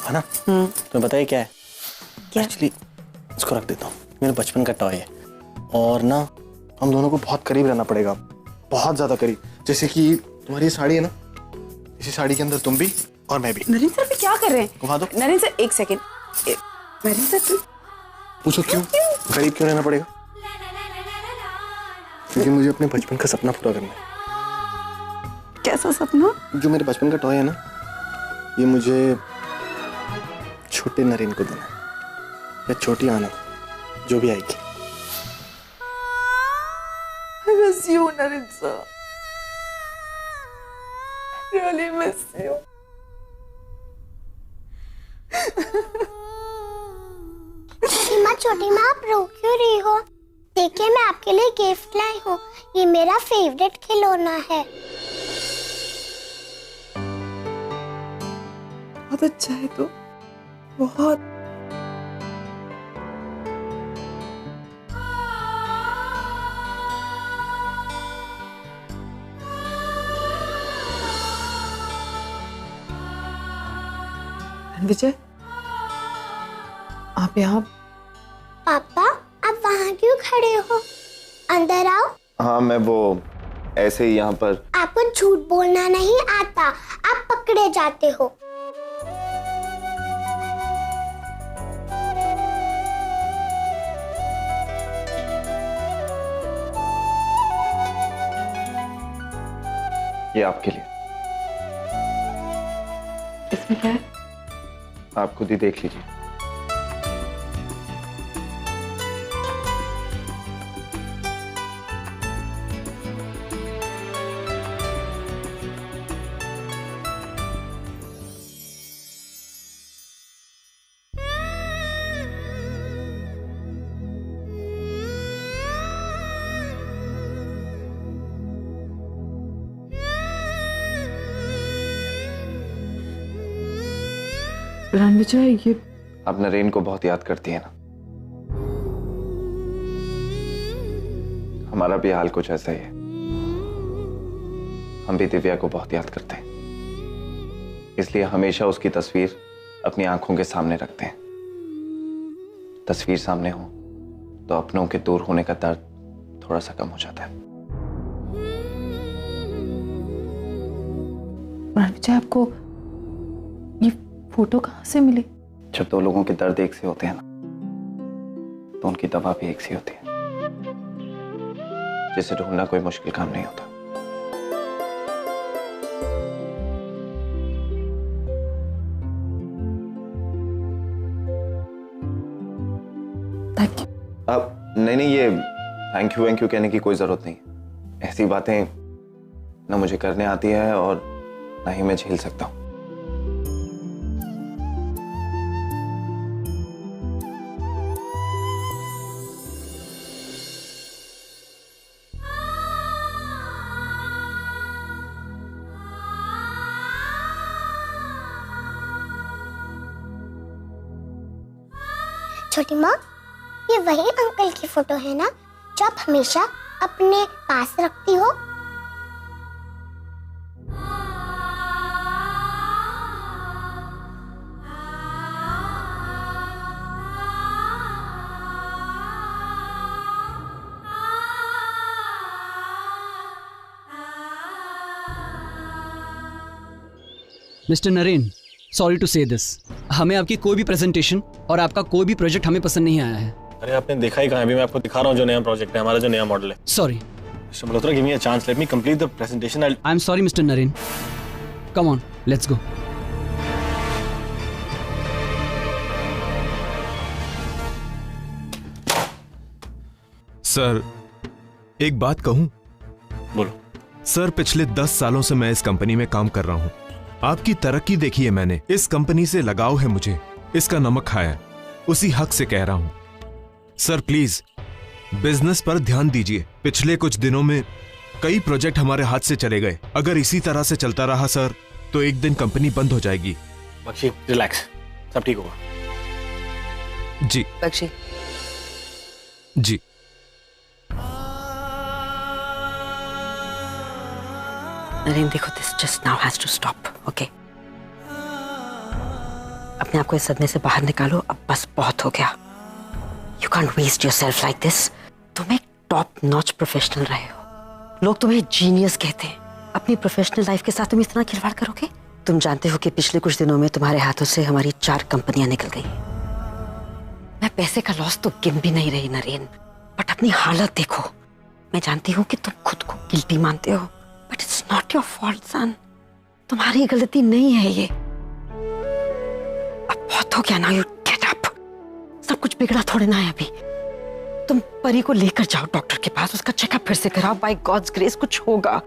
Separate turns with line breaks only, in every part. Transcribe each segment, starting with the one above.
है ना? तुम्हें पता है क्या है?
क्या?
एक्चुअली इसको रख देता हूँ, मेरे बचपन का टॉय है और ना हम दोनों को बहुत करीब रहना पड़ेगा, बहुत ज्यादा करीब। जैसे कि तुम्हारी साड़ी है ना, इसी साड़ी के अंदर तुम भी और मैं भी।
नरेंद्र सर क्या कर रहे हैं?
घुमा दो।
नरेंद्र सर एक सेकंड। नरेंद्र सर
पूछो क्यों? करीब क्यों रहना पड़ेगा? क्योंकि मुझे अपने बचपन का सपना पूरा करना है।
कैसा सपना?
जो मेरे बचपन का टॉय है ना, ये मुझे छोटे नरेन को देना है, या छोटी आना, जो भी आएगी।
I miss you, Narendra sir. Really miss you।
छोटी माँ आप रो क्यों रही हो? देखिए मैं आपके लिए गिफ्ट लाई हूँ, ये मेरा फेवरेट खिलौना है।
बहुत अच्छा है तो, बहुत। विजय, आप यहाँ?
पापा आप वहाँ क्यों खड़े हो? अंदर आओ।
हाँ मैं वो ऐसे ही यहाँ पर।
आपको झूठ बोलना नहीं आता, आप पकड़े जाते हो।
ये आपके लिए।
इसमें क्या है?
आप खुद ही देख लीजिए।
रणविजय, ये
आप नरेन को बहुत याद करती है ना? हमारा भी हाल कुछ ऐसा ही है। हम भी दिव्या को बहुत याद करते हैं, इसलिए हमेशा उसकी तस्वीर अपनी आंखों के सामने रखते हैं। तस्वीर सामने हो तो अपनों के दूर होने का दर्द थोड़ा सा कम हो जाता है।
रणविजय, आपको ये फोटो कहाँ से मिली?
जब दो लोगों के दर्द एक से होते हैं ना, तो उनकी दवा भी एक सी होती है, जिसे ढूंढना कोई मुश्किल काम नहीं होता।
Thank you.
अब नहीं, ये थैंक यू कहने की कोई जरूरत नहीं है। ऐसी बातें ना मुझे करने आती है और ना ही मैं झेल सकता हूं।
छोटी माँ, ये वही अंकल की फोटो है ना, जो आप हमेशा अपने पास रखती हो?
मिस्टर नरेन, सॉरी टू से दिस, हमें आपकी कोई भी प्रेजेंटेशन और आपका कोई भी प्रोजेक्ट हमें पसंद नहीं आया है।
अरे आपने देखा ही कहाँ है? अभी मैं आपको दिखा रहा हूँ जो नया प्रोजेक्ट है, हमारा जो नया मॉडल है।
Sorry
Mister Malhotra, give me a chance, let me complete the presentation.
I am sorry Mister Naren, come on let's go.
Sir, एक बात कहूं?
बोलो।
सर, पिछले 10 सालों से मैं इस कंपनी में काम कर रहा हूं। आपकी तरक्की देखी है मैंने, इस कंपनी से लगाव है मुझे, इसका नमक खाया, उसी हक से कह रहा हूं। सर प्लीज बिजनेस पर ध्यान दीजिए। पिछले कुछ दिनों में कई प्रोजेक्ट हमारे हाथ से चले गए। अगर इसी तरह से चलता रहा सर, तो एक दिन कंपनी बंद हो जाएगी।
बख्शी, रिलैक्स, सब ठीक होगा।
जी
बख्शी।
जी।
नरेन देखो, this just now has to stop, okay? अब
अपने आप को इस सदमे से बाहर निकालो, अब बस बहुत हो गया। You can't waste yourself like this. तुम एक टॉप नॉच प्रोफेशनल रहे हो, लोग तुम्हें जीनियस कहते हैं। अपनी प्रोफेशनल लाइफ के साथ तुम इतना खिलवाड़ करोगे? तुम जानते हो कि पिछले कुछ दिनों में तुम्हारे हाथों से हमारी 4 कंपनियां निकल गई। मैं पैसे का लॉस तो गिन भी नहीं रही नरेन, बट अपनी हालत देखो। मैं जानती हूँ कि तुम खुद को गिल्टी मानते हो, but it's not your fault son. तुम्हारी गलती नहीं है ये। अब बहुत हो गया ना, यू गेट अप। सब कुछ बिगड़ा थोड़े ना है अभी। तुम परी को लेकर जाओ डॉक्टर के पास, उसका चेकअप फिर से कराओ। बाय गॉड्स ग्रेस कुछ होगा।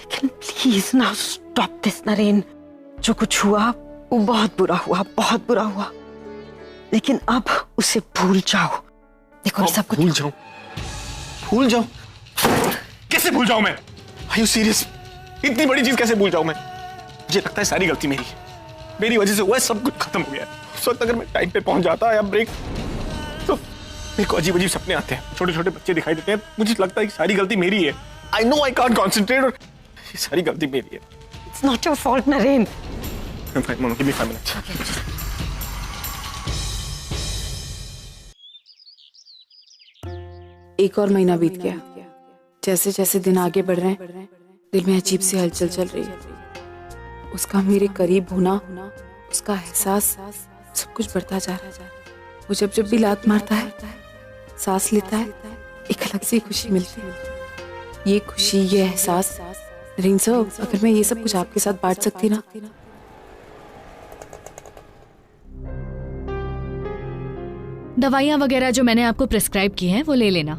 लेकिन please now stop this Naren. जो कुछ हुआ वो बहुत बुरा हुआ, बहुत बुरा हुआ, लेकिन अब उसे भूल जाओ। देखो सब कुछ
भूल जाऊं? कैसे भूल जाऊं मैं? Are you serious? इतनी बड़ी चीज कैसे भूल जाऊं मैं? मुझे लगता है सारी गलती मेरी है। मेरी वजह से हुआ है, सब कुछ खत्म हो गया है। उस वक्त अगर मैं टाइम पे पहुंच जाता या ब्रेक, तो मेरे को अजीब अजीब सपने आते हैं, छोटे छोटे बच्चे दिखाई देते हैं। मुझे लगता है कि सारी गलती मेरी है। I know I can't concentrate, और ये सारी गलती मेरी है।
It's not your fault Naren.
Mom, give me 5 minutes.
एक और महीना बीत गया। जैसे जैसे दिन आगे बढ़ रहे हैं, दिल में अजीब सी हलचल चल रही है। उसका मेरे करीब होना, उसका एहसास, सब कुछ बढ़ता जा रहा है। वो जब जब भी लात मारता है, सांस लेता है, एक अलग सी खुशी मिलती है। ये खुशी, ये एहसास, नरेन सर, अगर मैं ये सब कुछ आपके साथ बांट सकती ना।
दवाइयाँ वगैरह जो मैंने आपको प्रिस्क्राइब की हैं वो ले लेना।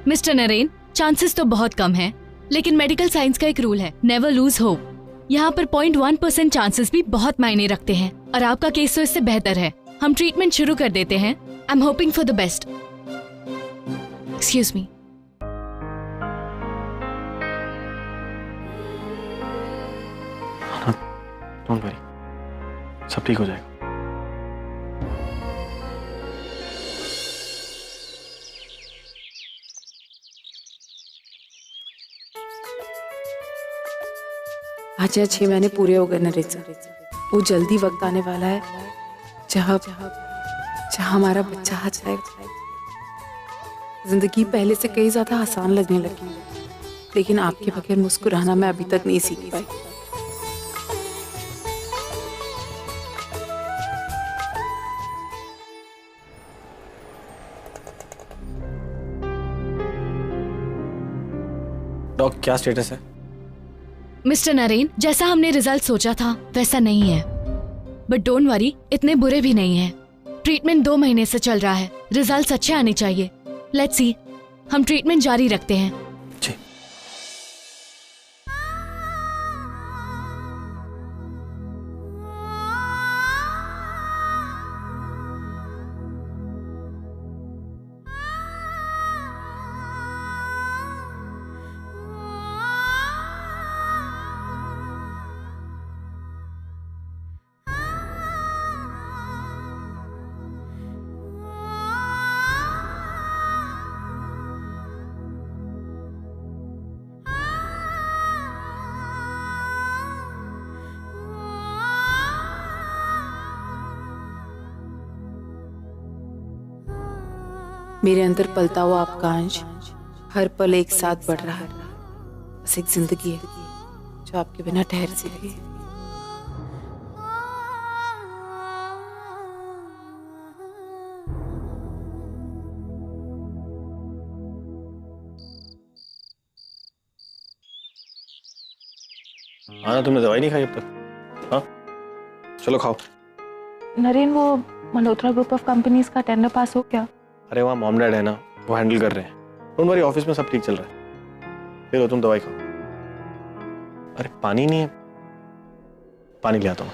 मिस्टर नरेन, चांसेस तो बहुत कम हैं, लेकिन मेडिकल साइंस का एक रूल है, नेवर लूज होप। यहाँ पर 0.1% चांसेस भी बहुत मायने रखते हैं, और आपका केस तो इससे बेहतर है। हम ट्रीटमेंट शुरू कर देते हैं। I am hoping for the best. Excuse me.
Don't worry, सब ठीक हो जाएगा।
आज 6 महीने पूरे हो गए नरेन सर। वो जल्दी वक्त आने वाला है जहाँ हमारा बच्चा आ जाएगा। जिंदगी पहले से कई ज्यादा आसान लगने लगी, लेकिन आपके बगैर मुस्कुराना मैं अभी तक नहीं सीख पाई।
डॉक, क्या स्टेटस है?
मिस्टर नरेन, जैसा हमने रिजल्ट सोचा था वैसा नहीं है, बट डोंट वरी, इतने बुरे भी नहीं हैं। ट्रीटमेंट 2 महीने से चल रहा है, रिजल्ट्स अच्छे आने चाहिए। लेट्स सी, हम ट्रीटमेंट जारी रखते हैं।
जी।
मेरे अंदर पलता हुआ आपका अंश हर पल एक साथ बढ़ रहा है। बस एक जिंदगी है जो आपके बिना ठहर सी रही है।
आना, तुमने दवाई नहीं खाई अब तक? हाँ, चलो खाओ।
नरेन, वो मल्होत्रा ग्रुप ऑफ कंपनीज का टेंडर पास हो गया?
अरे वहाँ मॉम डैड है ना, वो हैंडल कर रहे हैं। डोंट वरी, ऑफिस में सब ठीक चल रहा है। ले लो तुम दवाई खाओ। अरे पानी नहीं है, पानी ले आता हूँ।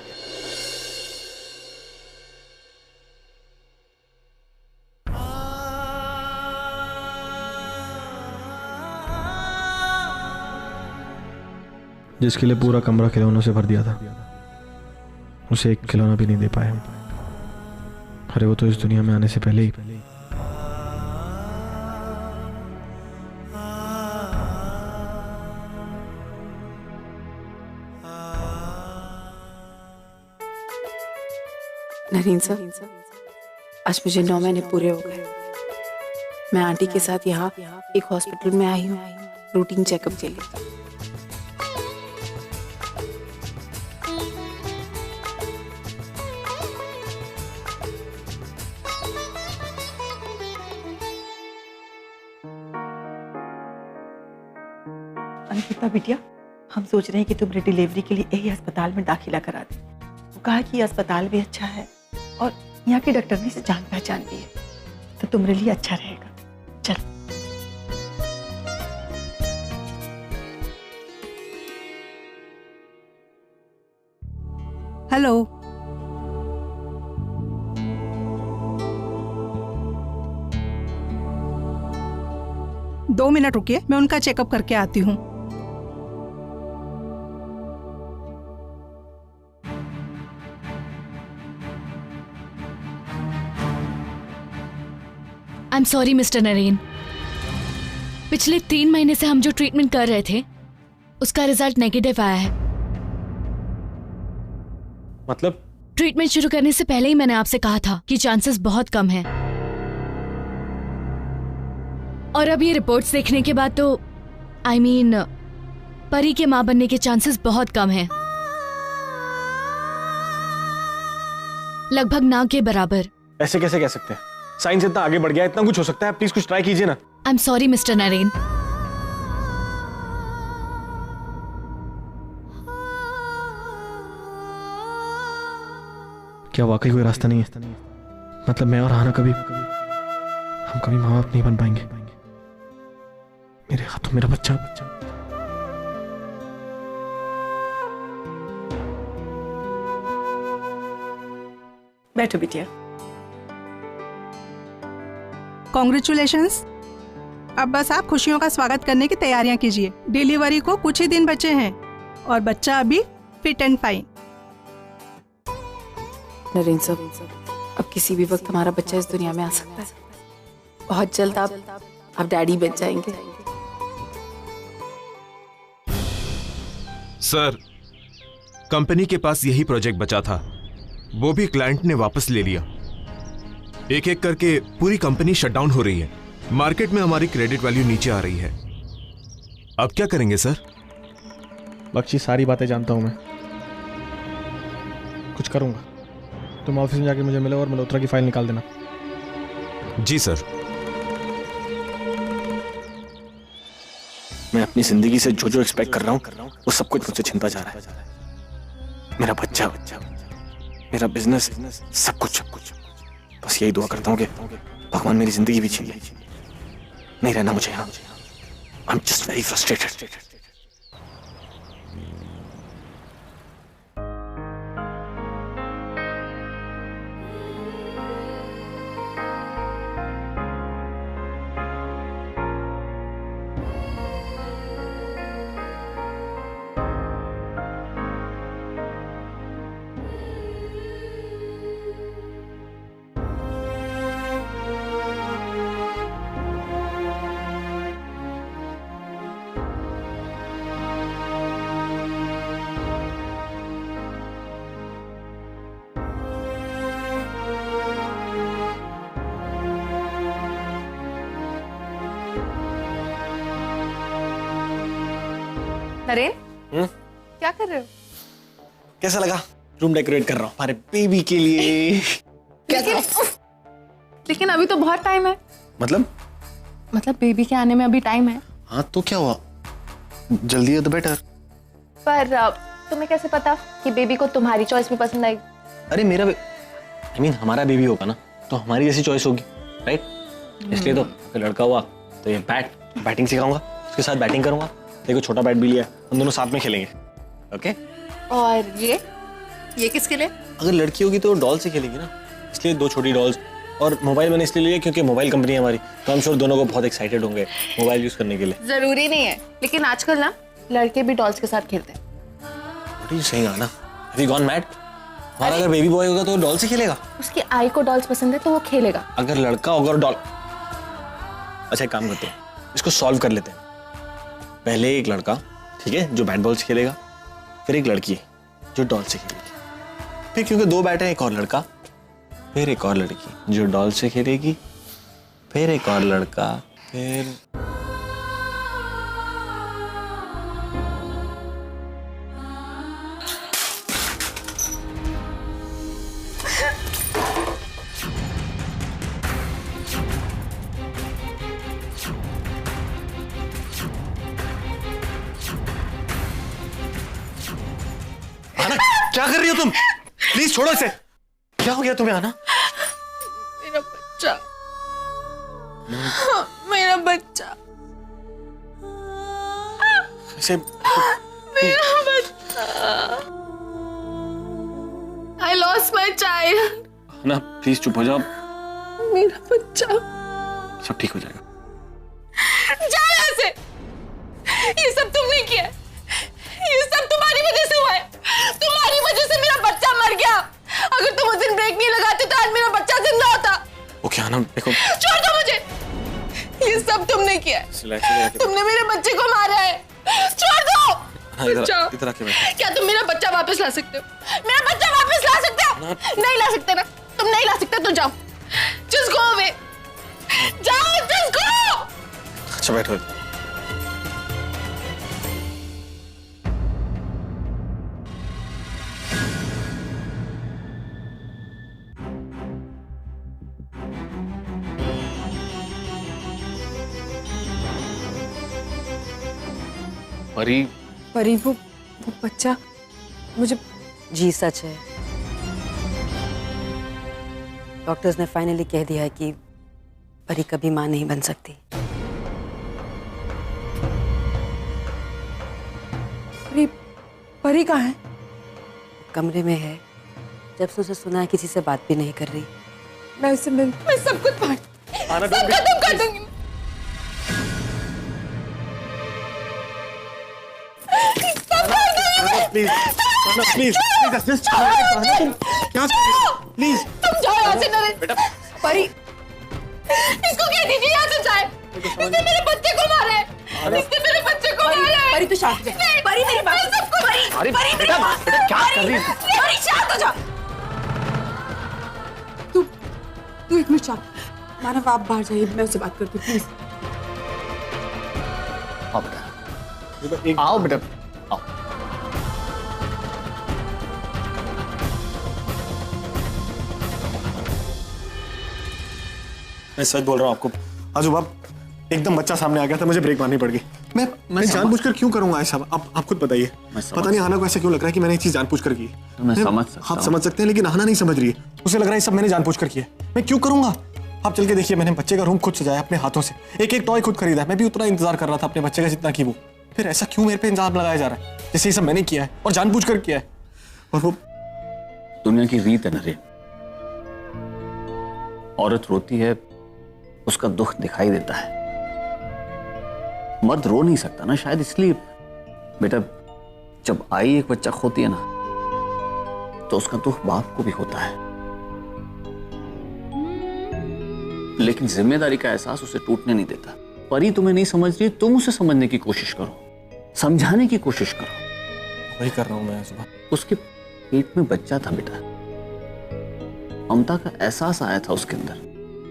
जिसके लिए पूरा कमरा खिलौनों से भर दिया था, उसे एक खिलौना भी नहीं दे पाए हम। अरे वो तो इस दुनिया में आने से पहले ही
नरीन सर, आज मुझे 9 महीने पूरे हो गए। मैं आंटी के साथ यहाँ एक हॉस्पिटल में आई हूँ रूटीन चेकअप के लिए।
अंकिता बिटिया, हम सोच रहे हैं कि तुम्हें डिलीवरी के लिए यही अस्पताल में दाखिला करा दें। वो कहा कि अस्पताल भी अच्छा है और यहाँ की डॉक्टरनी से जान पहचान भी है, तो तुम्हारे लिए अच्छा रहेगा। चल।
हेलो, दो मिनट रुकिए, मैं उनका चेकअप करके आती हूँ।
I am sorry Mister Naren, पिछले 3 महीने से हम जो ट्रीटमेंट कर रहे थे उसका रिजल्ट नेगेटिव आया है।
मतलब?
ट्रीटमेंट शुरू करने से पहले ही मैंने आपसे कहा था कि चांसेस बहुत कम हैं। और अब ये रिपोर्ट्स देखने के बाद तो I mean, परी के मां बनने के चांसेस बहुत कम हैं, लगभग ना के बराबर।
ऐसे कैसे कह सकते हैं? साइंस इतना आगे बढ़ गया, इतना कुछ हो सकता है। प्लीज कुछ ट्राई कीजिए ना।
I am sorry Mister Naren.
क्या वाकई कोई रास्ता नहीं है? मतलब मैं और हाना हम कभी माँ बाप नहीं बन पाएंगे? मेरे हाथों मेरा बच्चा।
बैठो बिटिया।
कॉन्ग्रेचुलेशंस। अब बस आप खुशियों का स्वागत करने की तैयारियां कीजिए। डिलीवरी को कुछ ही दिन बचे हैं और बच्चा अभी फिट एंड फाइन।
नरेन साहब, अब किसी भी वक्त हमारा बच्चा इस दुनिया में आ सकता है। बहुत जल्द आप डैडी बन जाएंगे।
सर, कंपनी के पास यही प्रोजेक्ट बचा था, वो भी क्लाइंट ने वापस ले लिया। एक एक करके पूरी कंपनी शटडाउन हो रही है। मार्केट में हमारी क्रेडिट वैल्यू नीचे आ रही है। अब क्या करेंगे सर?
बख्शी, सारी बातें जानता हूं मैं, कुछ करूंगा। तुम ऑफिस में जाके मुझे मिलो और मल्होत्रा की फाइल निकाल देना।
जी सर।
मैं अपनी जिंदगी से जो एक्सपेक्ट कर रहा हूँ वो सब कुछ मुझसे छिनता जा रहा है। मेरा बच्चा, मेरा बिजनेस, सब कुछ। बस यही दुआ करता हूँ कि भगवान मेरी जिंदगी भी छीन ले। नहीं रहना मुझे यहाँ। I am just very frustrated.
Naren, क्या कर रहे हो?
कैसा लगा? रूम डेकोरेट कर रहा हूँ हमारे बेबी के लिए।
लेकिन अभी तो बहुत टाइम है।
मतलब
बेबी के आने में अभी टाइम है।
हाँ तो क्या हुआ, जल्दी है तो बेटर।
पर तुम्हें कैसे पता कि बेबी को तुम्हारी चॉइस भी पसंद आएगी?
अरे मेरा I mean, हमारा बेबी होगा ना तो हमारी जैसी चॉइस होगी, राइट? इसलिए तो अगर लड़का हुआ तो ये बैटिंग सिखाऊंगा, उसके साथ बैटिंग करूंगा। देखो छोटा बैट भी लिया, हम दोनों साथ में खेलेंगे। ओके?
और ये किसके लिए?
अगर लड़की होगी तो डॉल से खेलेगी ना, इसलिए 2 छोटी डॉल्स। और मोबाइल मैंने इसलिए लिया क्योंकि मोबाइल कंपनी है हमारी, तो हम श्योर दोनों को बहुत एक्साइटेड होंगे मोबाइल यूज करने के लिए।
जरूरी नहीं है, लेकिन आजकल ना लड़के भी डॉल्स के साथ खेलते हैं।
What are you saying, Anna? Have you gone mad? हमारा अगर बेबी बॉय होगा तो डॉल से खेलेगा?
उसकी आई को डॉल्स पसंद है तो वो खेलेगा।
अगर लड़का होगा और डॉल, अच्छा एक काम करते हैं, इसको सॉल्व कर लेते हैं। पहले एक लड़का, ठीक है, जो बैट बॉल से खेलेगा, फिर एक लड़की जो डॉल से खेलेगी, फिर क्योंकि 2 बैट हैं एक और लड़का, फिर एक और लड़की जो डॉल से खेलेगी, फिर एक और लड़का, फिर आना, क्या कर रही हो तुम? प्लीज छोड़ो इसे। क्या हो गया तुम्हें आना?
मेरा बच्चा, मेरा बच्चा,
इसे
मेरा बच्चा। I lost my child.
ना प्लीज चुप हो जाओ।
मेरा बच्चा।
सब ठीक हो जाएगा।
जाओ यहाँ से। ये सब तुमने किया है। ये सब तुम्हारी वजह से हुआ है। तुम्हारी वजह से मेरा बच्चा मर गया। अगर तुम उस दिन ब्रेक नहीं लगाते तो आज मेरा बच्चा जिंदा होता।
ओके आना, देखो।
छोड़ दो मुझे। ये सब तुमने किया है। तुमने मेरे बच्चे को मारा है। छोड़ दो।
इधर आके बैठो।
क्या तुम मेरा बच्चा वापस ला सकते हो? मेरा बच्चा वापस ला सकते हो? नहीं ला सकते ना? तुम नहीं ला सकते तो जाओ। Just go away. जाओ, just go.
अच्छा बैठो।
परी वो बच्चा मुझे।
जी सच है। डॉक्टर्स ने फाइनली कह दिया है कि परी कभी मां नहीं बन सकती।
परी कहाँ है?
कमरे में है। जब से उसे सुना है किसी से बात भी नहीं कर रही।
मैं उससे मैं सब कुछ सब खत्म कर दूंगी।
प्लीज प्लीज प्लीज प्लीज
तुम जाओ यहाँ से नरेश। परी इसको कह दीजिए यहाँ से जाए। इसने मेरे बच्चे को मारा है। इसने मेरे बच्चे को मारा है।
परी तू शांत हो जा। परी मेरी बात सुन।
अरे बेटा क्या कर रही है?
परी शांत हो जा।
तू एक मिनट शांत। मानव आप बाहर जाइए, मैं उससे बात करती हूँ प्लीज।
आओ बेटा, आओ बेटा, आओ। मैं सच बोल रहा हूँ आपको। आज बाप एकदम बच्चा सामने आ गया था, मुझे ब्रेक मारनी पड़ गई। मैं जानबूझकर क्यों करूंगा ऐसा? आप खुद बताइए। पता नहीं आना को ऐसा क्यों लग रहा है कि मैंने ये चीज जानबूझकर की।
मैं समझ सकता हूं।
आप समझ सकते हैं, लेकिन आना नहीं समझ रही है। उसे लग रहा है सब मैंने जानबूझकर किया। मैं क्यों करूंगा? आप चल के देखिए, मैंने बच्चे का रूम खुद सजाया अपने हाथों से। एक एक टॉय खुद खरीदा है। मैं भी उतना इंतजार कर रहा था अपने बच्चे का जितना कि वो। फिर ऐसा क्यों मेरे पे इल्जाम लगाया जा रहा है जैसे ये सब मैंने किया है और जानबूझकर किया है? और वो
दुनिया की रीत है नरेन। औरत रोती है, उसका दुख दिखाई देता है। मर्द रो नहीं सकता ना, शायद इसलिए। बेटा जब आई एक बच्चा खोती है ना, तो उसका दुख बाप को भी होता है, लेकिन जिम्मेदारी का एहसास उसे टूटने नहीं देता। परी तुम्हें नहीं समझ रही, तुम उसे समझने की कोशिश करो, समझाने की कोशिश करो।
वही कर रहा हूं मैं सुबह।
उसके पेट में बच्चा था बेटा, ममता का एहसास आया था उसके अंदर,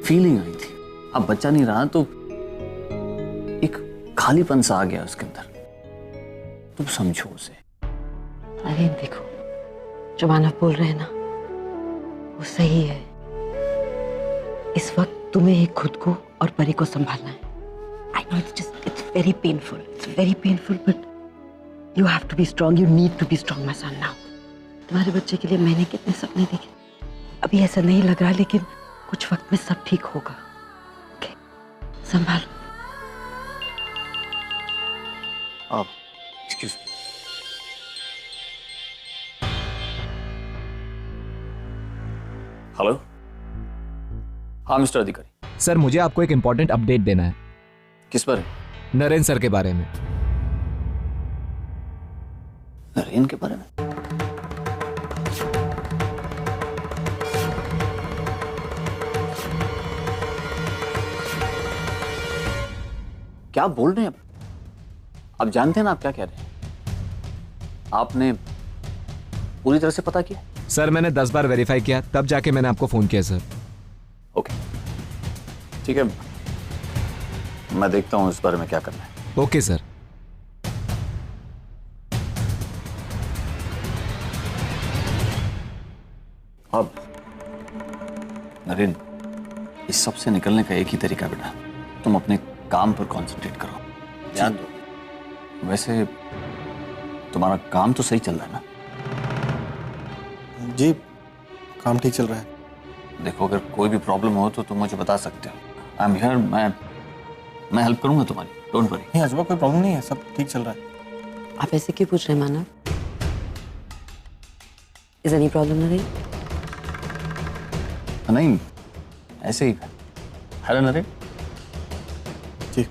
फीलिंग आई थी। अब बच्चा नहीं रहा तो एक खालीपन सा आ गया उसके अंदर। तुम समझो उसे।
अरे देखो, जो मानव बोल रहे हैं ना, वो सही है। इस वक्त तुम्हें ही खुद को और परी को संभालना है। I know it's very painful, but you have to be strong. You need to be strong, my son now. तुम्हारे बच्चे के लिए मैंने कितने सपने देखे। अभी ऐसा नहीं लग रहा, लेकिन कुछ वक्त में सब ठीक होगा। ओके, संभालो।
आप एक्सक्यूज मी। हेलो, हाँ मिस्टर अधिकारी।
सर मुझे आपको एक इंपॉर्टेंट अपडेट देना है।
किस पर?
नरेन सर के बारे में।
नरेन के बारे में? क्या बोल रहे हैं आप जानते हैं ना आप क्या कह रहे हैं? आपने पूरी तरह से पता किया?
सर मैंने 10 बार वेरीफाई किया, तब जाके मैंने आपको फोन किया सर।
ओके ठीक है, मैं देखता हूँ इस बारे में क्या करना है।
Okay sir.
अब नरेन, इस सब से निकलने का एक ही तरीका बेटा, तुम अपने काम पर कंसंट्रेट करो, ध्यान दो। वैसे तुम्हारा काम तो सही चल रहा है ना?
जी काम ठीक चल रहा है।
देखो अगर कोई भी प्रॉब्लम हो तो तुम मुझे बता सकते हो। आई एम हियर, मैं हेल्प करूंगा तुम्हारी, डोंट वरी।
नहीं अजूबा कोई प्रॉब्लम नहीं है, सब ठीक चल रहा है।
आप ऐसे क्यों पूछ रहे हैं Manav? Is any problem Naren?
नहीं ऐसे ही है ना नरेन?
जी